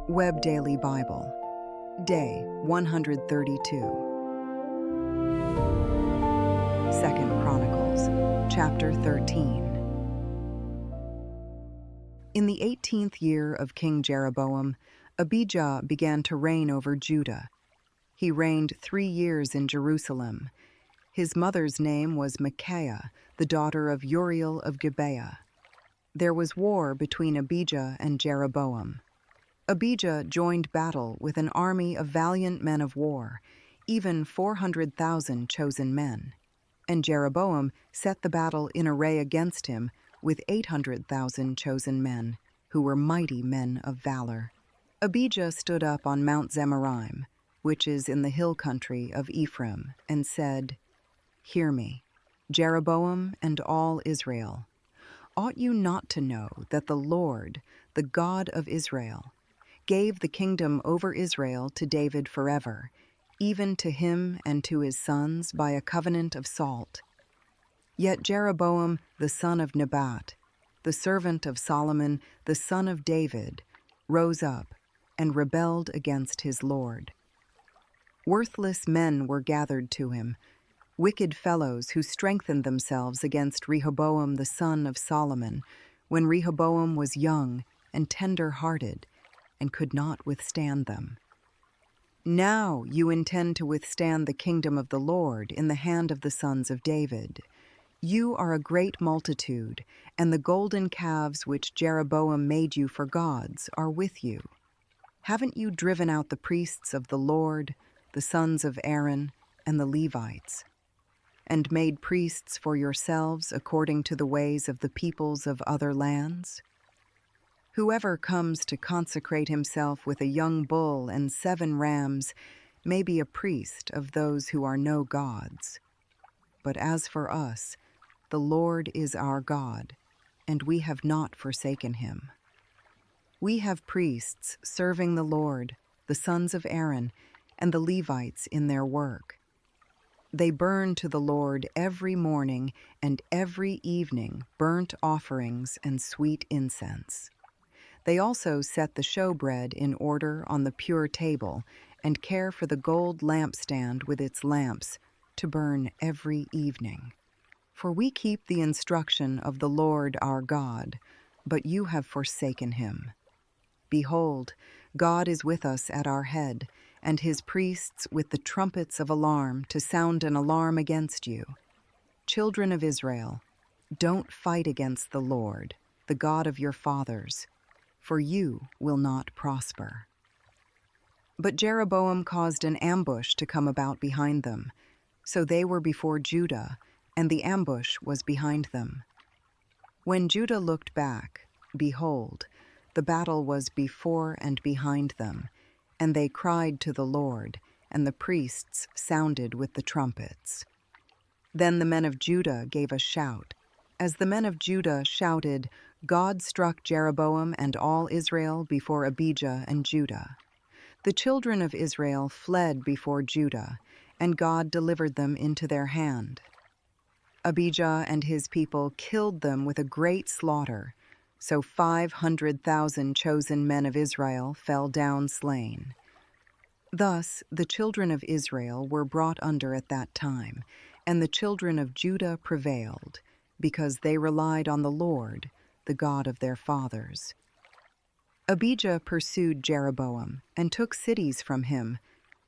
Web Daily Bible, Day 132. 2 Chronicles, Chapter 13. In the 18th year of King Jeroboam, Abijah began to reign over Judah. He reigned 3 years in Jerusalem. His mother's name was Micaiah, the daughter of Uriel of Gibeah. There was war between Abijah and Jeroboam. Abijah joined battle with an army of valiant men of war, even 400,000 chosen men. And Jeroboam set the battle in array against him with 800,000 chosen men, who were mighty men of valor. Abijah stood up on Mount Zemaraim, which is in the hill country of Ephraim, and said, "Hear me, Jeroboam and all Israel. Ought you not to know that the Lord, the God of Israel, gave the kingdom over Israel to David forever, even to him and to his sons by a covenant of salt? Yet Jeroboam the son of Nebat, the servant of Solomon, the son of David, rose up and rebelled against his Lord. Worthless men were gathered to him, wicked fellows who strengthened themselves against Rehoboam the son of Solomon, when Rehoboam was young and tender-hearted, and could not withstand them. Now you intend to withstand the kingdom of the Lord in the hand of the sons of David. You are a great multitude, and the golden calves which Jeroboam made you for gods are with you. Haven't you driven out the priests of the Lord, the sons of Aaron, and the Levites, and made priests for yourselves according to the ways of the peoples of other lands? Whoever comes to consecrate himself with a young bull and 7 rams may be a priest of those who are no gods. But as for us, the Lord is our God, and we have not forsaken him. We have priests serving the Lord, the sons of Aaron, and the Levites in their work. They burn to the Lord every morning and every evening burnt offerings and sweet incense. They also set the showbread in order on the pure table and care for the gold lampstand with its lamps to burn every evening. For we keep the instruction of the Lord our God, but you have forsaken him. Behold, God is with us at our head, and his priests with the trumpets of alarm to sound an alarm against you. Children of Israel, don't fight against the Lord, the God of your fathers, for you will not prosper." But Jeroboam caused an ambush to come about behind them. So they were before Judah, and the ambush was behind them. When Judah looked back, behold, the battle was before and behind them, and they cried to the Lord, and the priests sounded with the trumpets. Then the men of Judah gave a shout. As the men of Judah shouted, God struck Jeroboam and all Israel before Abijah and Judah. The children of Israel fled before Judah, and God delivered them into their hand. Abijah and his people killed them with a great slaughter, so 500,000 chosen men of Israel fell down slain. Thus the children of Israel were brought under at that time, and the children of Judah prevailed, because they relied on the Lord, the God of their fathers. Abijah pursued Jeroboam and took cities from him,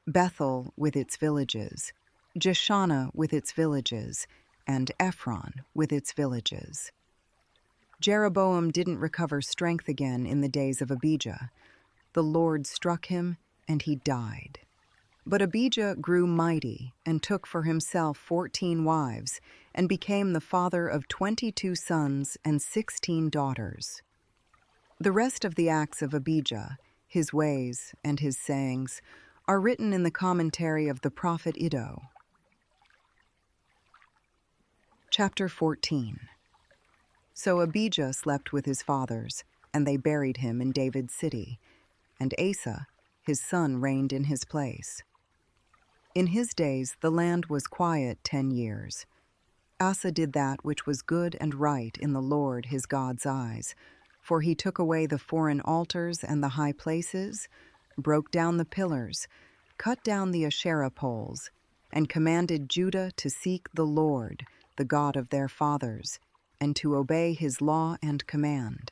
Bethel with its villages, Jeshanah with its villages, and Ephron with its villages. Jeroboam didn't recover strength again in the days of Abijah. The Lord struck him, and he died. But Abijah grew mighty and took for himself 14 wives and became the father of 22 sons and 16 daughters. The rest of the acts of Abijah, his ways and his sayings, are written in the commentary of the prophet Iddo. Chapter 14. So Abijah slept with his fathers, and they buried him in David's city, and Asa, his son, reigned in his place. In his days the land was quiet 10 years. Asa did that which was good and right in the Lord his God's eyes, For he took away the foreign altars and the high places, broke down the pillars, cut down the Asherah poles, and commanded Judah to seek the Lord, the God of their fathers, and to obey his law and command.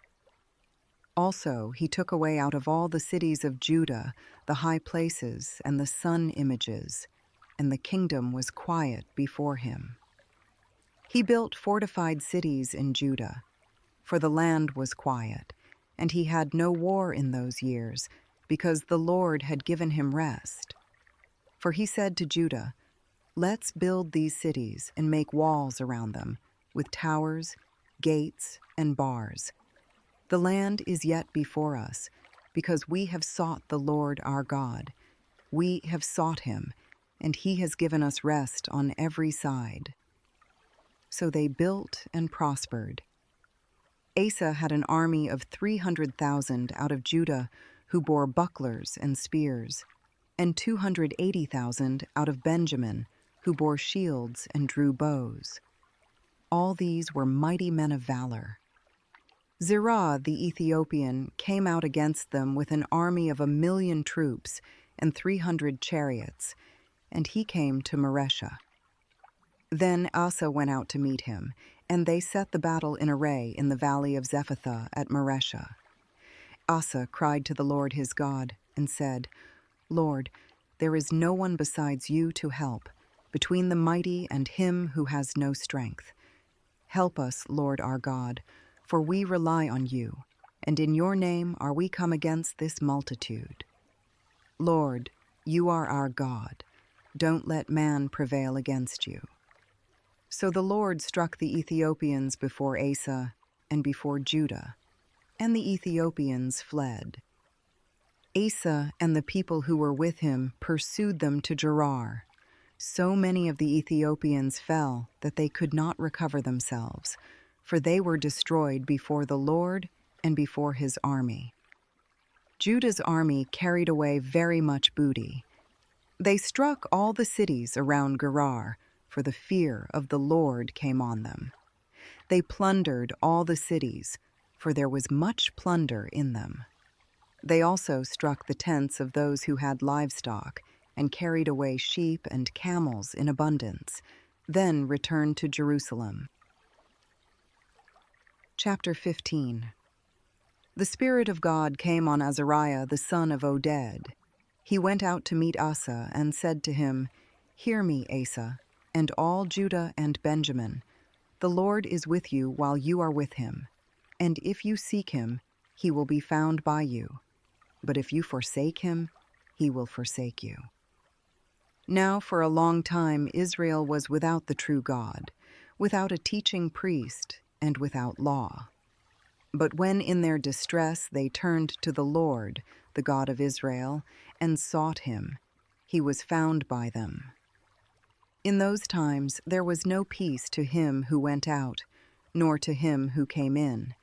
Also, he took away out of all the cities of Judah the high places and the sun images, and the kingdom was quiet before him. He built fortified cities in Judah, for the land was quiet, and he had no war in those years, because the Lord had given him rest. For he said to Judah, "Let's build these cities and make walls around them, with towers, gates, and bars. The land is yet before us, because we have sought the Lord our God. We have sought him, and he has given us rest on every side." So they built and prospered. Asa had an army of 300,000 out of Judah who bore bucklers and spears, and 280,000 out of Benjamin who bore shields and drew bows. All these were mighty men of valor. Zerah the Ethiopian came out against them with an army of 1,000,000 troops and 300 chariots, and he came to Mareshah. Then Asa went out to meet him, and they set the battle in array in the valley of Zephathah at Mareshah. Asa cried to the Lord his God and said, "Lord, there is no one besides you to help, between the mighty and him who has no strength. Help us, Lord our God, for we rely on you, and in your name are we come against this multitude. Lord, you are our God. Don't let man prevail against you." So the Lord struck the Ethiopians before Asa and before Judah, and the Ethiopians fled. Asa and the people who were with him pursued them to Gerar. So many of the Ethiopians fell that they could not recover themselves, for they were destroyed before the Lord and before his army. Judah's army carried away very much booty. They struck all the cities around Gerar, for the fear of the Lord came on them. They plundered all the cities, for there was much plunder in them. They also struck the tents of those who had livestock, and carried away sheep and camels in abundance, then returned to Jerusalem. Chapter 15. The Spirit of God came on Azariah the son of Oded. He went out to meet Asa and said to him, "Hear me, Asa, and all Judah and Benjamin. The Lord is with you while you are with him, and if you seek him, he will be found by you. But if you forsake him, he will forsake you." Now for a long time Israel was without the true God, without a teaching priest, and without law. But when in their distress they turned to the Lord, the God of Israel, and sought him, he was found by them. In those times there was no peace to him who went out, nor to him who came in,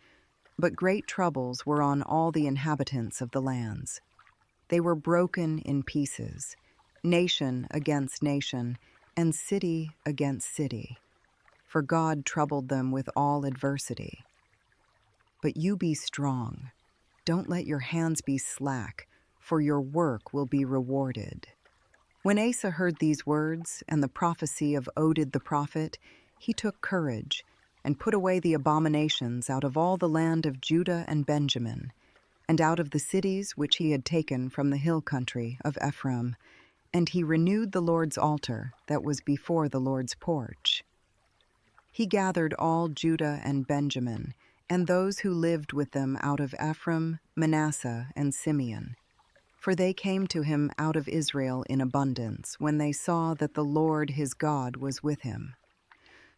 but great troubles were on all the inhabitants of the lands. They were broken in pieces, nation against nation, and city against city, for God troubled them with all adversity. But you be strong. Don't let your hands be slack, for your work will be rewarded. When Asa heard these words and the prophecy of Oded the prophet, he took courage and put away the abominations out of all the land of Judah and Benjamin, and out of the cities which he had taken from the hill country of Ephraim, and he renewed the Lord's altar that was before the Lord's porch. He gathered all Judah and Benjamin, and those who lived with them out of Ephraim, Manasseh, and Simeon. For they came to him out of Israel in abundance, when they saw that the Lord his God was with him.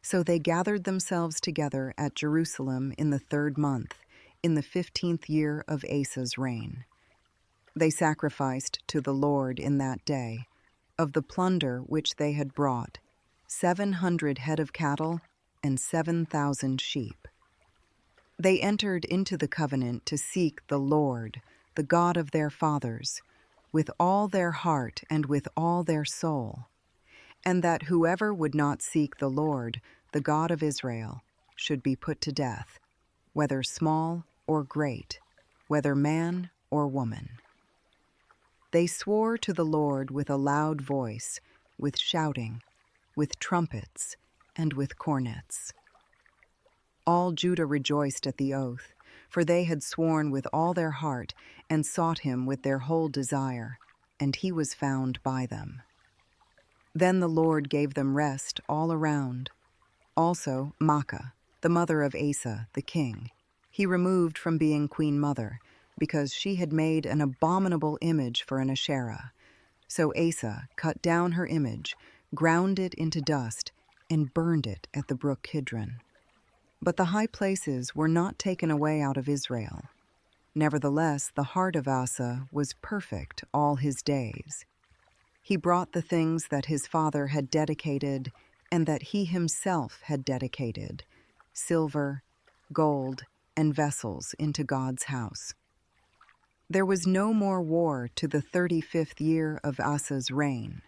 So they gathered themselves together at Jerusalem in the 3rd month, in the 15th year of Asa's reign. They sacrificed to the Lord in that day, of the plunder which they had brought, 700 head of cattle and 7,000 sheep. They entered into the covenant to seek the Lord, the God of their fathers, with all their heart and with all their soul, and that whoever would not seek the Lord, the God of Israel, should be put to death, whether small or great, whether man or woman. They swore to the Lord with a loud voice, with shouting, with trumpets, and with cornets. All Judah rejoiced at the oath, for they had sworn with all their heart and sought him with their whole desire, and he was found by them. Then the Lord gave them rest all around. Also Maacah, the mother of Asa, the king, he removed from being queen mother, because she had made an abominable image for an Asherah. So Asa cut down her image, ground it into dust, and burned it at the brook Kidron. But the high places were not taken away out of Israel. Nevertheless, the heart of Asa was perfect all his days. He brought the things that his father had dedicated and that he himself had dedicated, silver, gold, and vessels, into God's house. There was no more war to the 35th year of Asa's reign.